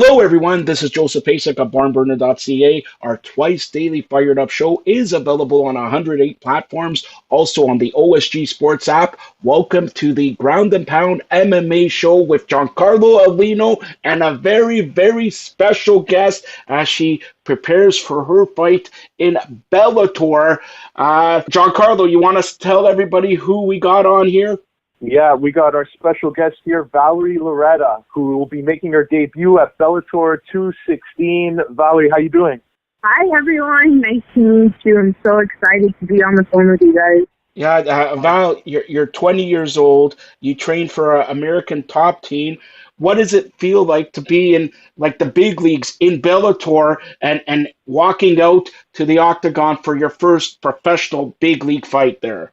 Hello, everyone. This is Joseph Pasek of BarnBurner.ca. Our twice daily Fired Up show is available on 108 platforms, also on the OSG Sports app. Welcome to the Ground and Pound MMA show with Giancarlo Aulino and a very, very special guest as she prepares for her fight in Bellator. Giancarlo, you want to tell everybody who we got on here? Yeah, we got our special guest here, Valerie Loureda, who will be making her debut at Bellator 216. Valerie, how you doing? Hi, everyone. Nice to meet you. I'm so excited to be on the phone with you guys. Yeah, Val, you're 20 years old. You train for an American top team. What does it feel like to be in like the big leagues in Bellator and walking out to the octagon for your first professional big league fight there?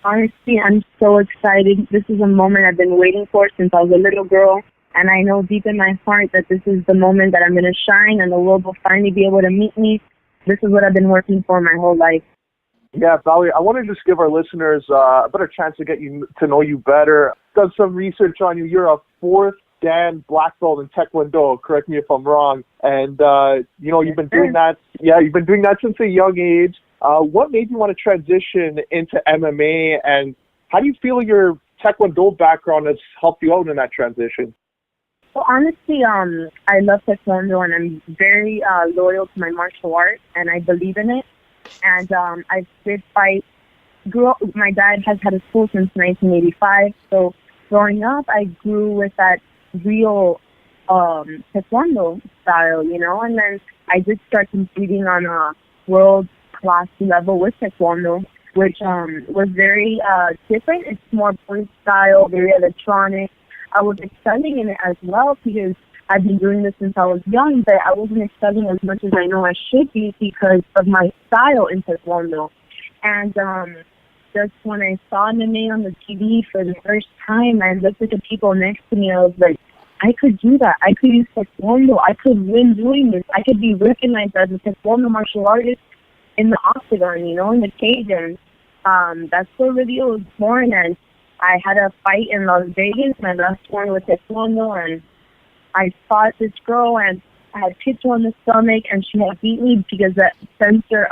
Honestly, I'm so excited. This is a moment I've been waiting for since I was a little girl. And I know deep in my heart that this is the moment that I'm going to shine and the world will finally be able to meet me. This is what I've been working for my whole life. Yeah, Valerie, I want to just give our listeners a better chance to get you to know you better. Done some research on you. You're a fourth Dan black belt in Taekwondo. Correct me if I'm wrong. And, you've been doing that. Yeah, you've been doing that since a young age. What made you want to transition into MMA, and how do you feel your Taekwondo background has helped you out in that transition? Well, honestly, I love Taekwondo, and I'm very loyal to my martial art, and I believe in it. And I did fight. Grew up. My dad has had a school since 1985, so growing up, I grew with that real Taekwondo style, and then I did start competing on a world class level with Taekwondo, which was very different. It's more point style, very electronic. I was excelling in it as well because I've been doing this since I was young, but I wasn't excelling as much as I know I should be because of my style in Taekwondo. And just when I saw MMA on the TV for the first time, I looked at the people next to me, I was like, I could do that. I could use Taekwondo. I could win doing this. I could be recognized as a Taekwondo martial artist in the octagon, in the cage, and that's where really it was born. And I had a fight in Las Vegas, my last one with Taekwondo, and I fought this girl, and I had kicked her on the stomach, and she had beat me because the sensor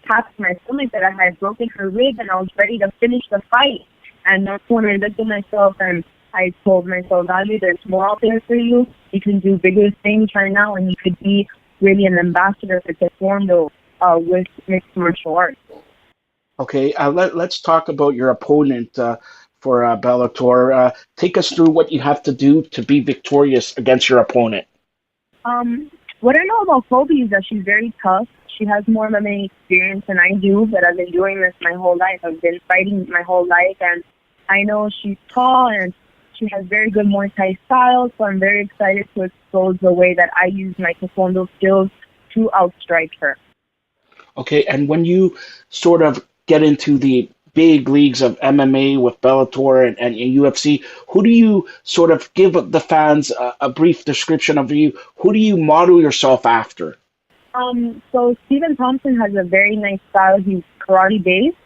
tapped my stomach that I had broken her rib, and I was ready to finish the fight. And that's when I looked at myself, and I told myself, Valerie, there's more out there for you. You can do bigger things right now, and you could be really an ambassador for Taekwondo with mixed martial arts. Okay, let's talk about your opponent for Bellator. Take us through what you have to do to be victorious against your opponent. What I know about Colby is that she's very tough. She has more MMA experience than I do, but I've been doing this my whole life. I've been fighting my whole life, and I know she's tall and she has very good Muay Thai style, so I'm very excited to expose the way that I use my Taekwondo skills to outstrike her. Okay, and when you sort of get into the big leagues of MMA with Bellator and UFC, who do you sort of give the fans a brief description of you? Who do you model yourself after? So Stephen Thompson has a very nice style. He's karate based.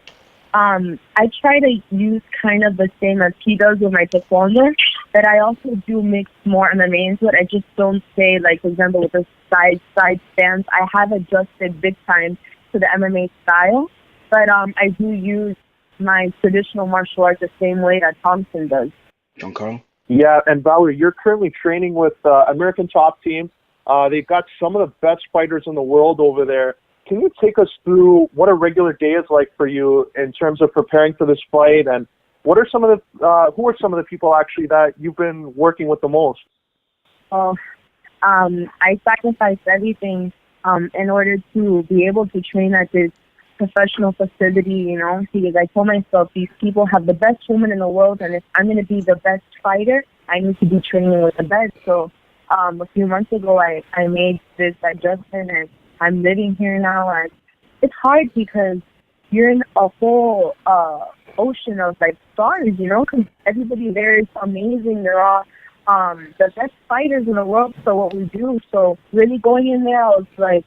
I try to use kind of the same as he does with my Taekwondo, but I also do mix more MMA into it. I just don't say, like, for example, with the side stance. I have adjusted big time to the MMA style, but I do use my traditional martial arts the same way that Thompson does. Giancarlo? Yeah, and Valerie, you're currently training with American Top Team. They've got some of the best fighters in the world over there. Can you take us through what a regular day is like for you in terms of preparing for this fight, and what are some of the who are some of the people actually that you've been working with the most? Well, I sacrificed everything in order to be able to train at this professional facility, because I told myself these people have the best women in the world, and if I'm going to be the best fighter, I need to be training with the best. So a few months ago, I made this adjustment, and I'm living here now, and it's hard because you're in a whole ocean of like stars, because everybody there is amazing. They're all the best fighters in the world for what we do. So really going in there, I was like,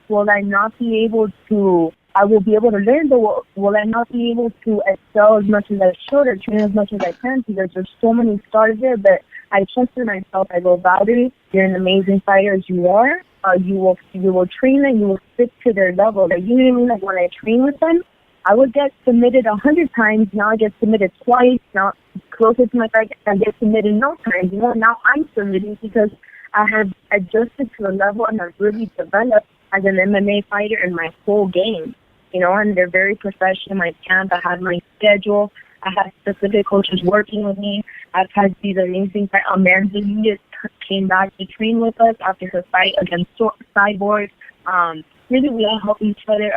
will I not be able to, I will be able to learn, but will I not be able to excel as much as I should or train as much as I can, because there's so many stars there, but I trusted myself. I go, Valerie, you're an amazing fighter as you are. You will train and you will stick to their level. Like, you know what I mean? Like, when I train with them, I would get submitted 100 times. Now I get submitted twice. Now closer to my fight, I get submitted no times. You know, now I'm submitting because I have adjusted to the level and I've really developed as an MMA fighter in my whole game. You know, and they're very professional. My camp, I have my schedule. I have specific coaches working with me. I've had these amazing fights. Amanda Nunez came back to train with us after her fight against Cyborg. Really, we all help each other.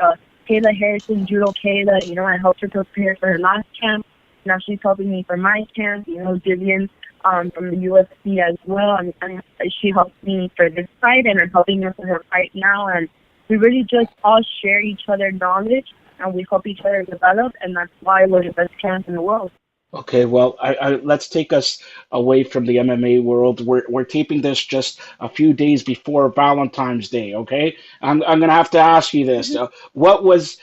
Kayla Harrison, Judo Kayla, you know, I helped her prepare for her last camp. Now she's helping me for my camp. You know, Vivian from the UFC as well. And she helped me for this fight, and I'm helping her for her fight now. And we really just all share each other's knowledge, and we help each other develop, and that's why we're the best camp in the world. Okay, well, let's take us away from the MMA world. We're taping this just a few days before Valentine's Day. Okay, I'm gonna have to ask you this: what was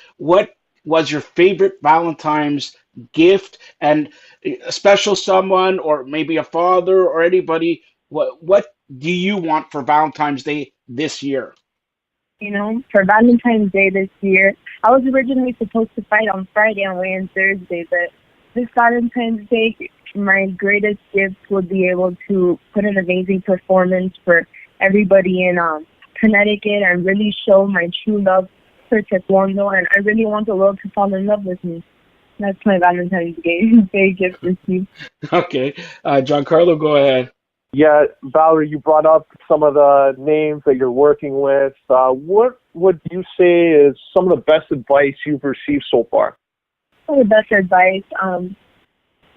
your favorite Valentine's gift, and a special someone, or maybe a father or anybody? What do you want for Valentine's Day this year? You know, for Valentine's Day this year, I was originally supposed to fight on Friday and weigh in Thursday, but this Valentine's Day, my greatest gift would be able to put an amazing performance for everybody in Connecticut and really show my true love for Taekwondo, and I really want the world to fall in love with me. That's my Valentine's Day gift this year. Okay, Giancarlo, go ahead. Yeah, Valerie, you brought up some of the names that you're working with. What would you say is some of the best advice you've received so far? The best advice,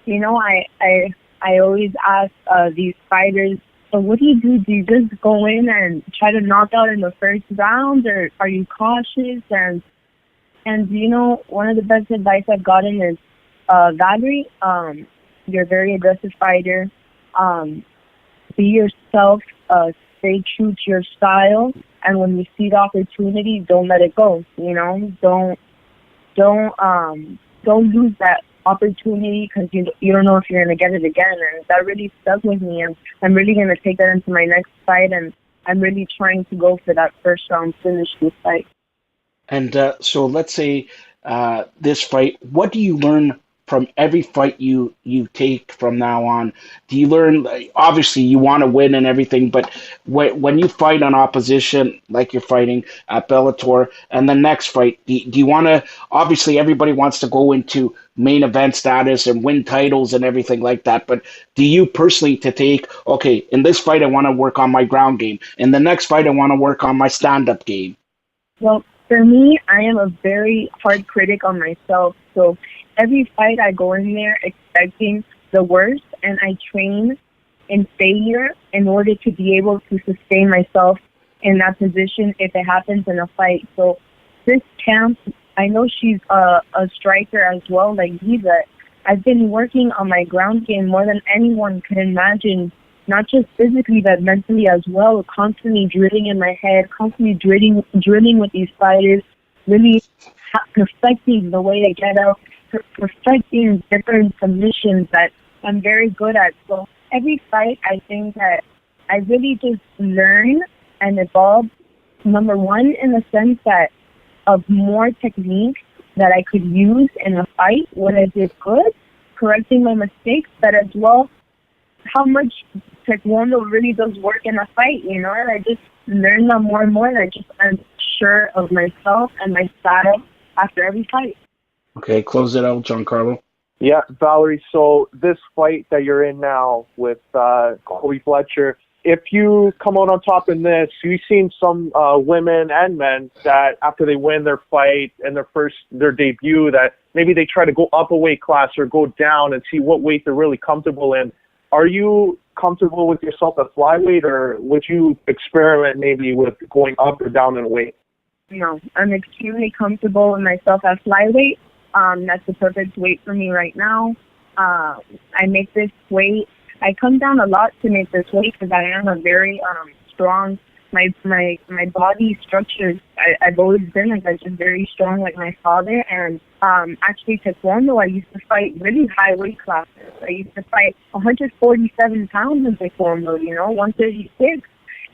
you know, I always ask these fighters, so what do you do? Do you just go in and try to knock out in the first round, or are you cautious? And you know, one of the best advice I've gotten is, Valerie, you're a very aggressive fighter. Be yourself, stay true to your style, and when you see the opportunity, don't let it go. You know, don't lose that opportunity, because you don't know if you're going to get it again. And that really stuck with me, and I'm really going to take that into my next fight, and I'm really trying to go for that first round finish this fight. And so let's say this fight, what do you learn from every fight you take from now on? Do you learn, like, obviously you want to win and everything, but when you fight on opposition, like you're fighting at Bellator, and the next fight, do you want to, obviously everybody wants to go into main event status and win titles and everything like that, but do you personally to take, okay, in this fight I want to work on my ground game, in the next fight I want to work on my stand-up game? Well, for me, I am a very hard critic on myself, so every fight I go in there expecting the worst, and I train in failure in order to be able to sustain myself in that position if it happens in a fight. So this camp, I know she's a striker as well, like me, but I've been working on my ground game more than anyone could imagine, not just physically but mentally as well, constantly drilling in my head, constantly drilling with these fighters, really perfecting the way they get up, perfecting different submissions that I'm very good at. So every fight, I think that I really just learn and evolve, number one, in the sense that of more techniques that I could use in a fight when I did good, correcting my mistakes, but as well, how much Taekwondo really does work in a fight, you know, and I just learn that more and more, and I'm sure of myself and my style after every fight. Okay, close it out, Giancarlo. Yeah, Valerie, so this fight that you're in now with Colby Fletcher, if you come out on top in this, you've seen some women and men that after they win their fight and their debut, that maybe they try to go up a weight class or go down and see what weight they're really comfortable in. Are you comfortable with yourself at flyweight, or would you experiment maybe with going up or down in weight? No, I'm extremely comfortable with myself at flyweight. That's the perfect weight for me right now. I make this weight. I come down a lot to make this weight because I am a very strong my body structures. I've always been like that, just very strong like my father. And actually Taekwondo, I used to fight really high weight classes. I used to fight 147 pounds in Taekwondo, 136.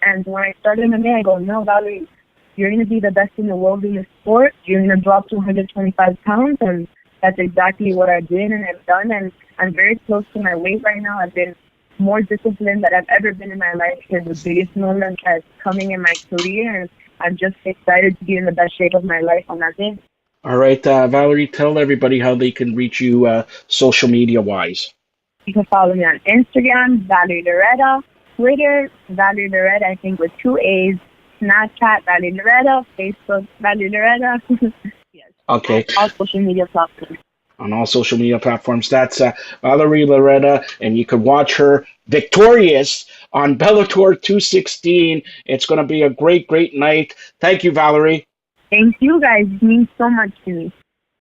And when I started MMA, I go, no, Valerie, you're going to be the best in the world in the sport. You're going to drop to 125 pounds. And that's exactly what I did and I've done. And I'm very close to my weight right now. I've been more disciplined than I've ever been in my life. Because the biggest moment that's coming in my career. And I'm just excited to be in the best shape of my life. And that's it. All right, Valerie, tell everybody how they can reach you social media-wise. You can follow me on Instagram, Valerie Loureda, Twitter, Valerie Loureda, I think with 2 A's, Snapchat, Valerie Loureda, Facebook, Valerie Loureda. Yes. Okay. All social media platforms. On all social media platforms. That's Valerie Loureda, and you can watch her victorious on Bellator 216. It's going to be a great, great night. Thank you, Valerie. Thank you guys. It means so much to me.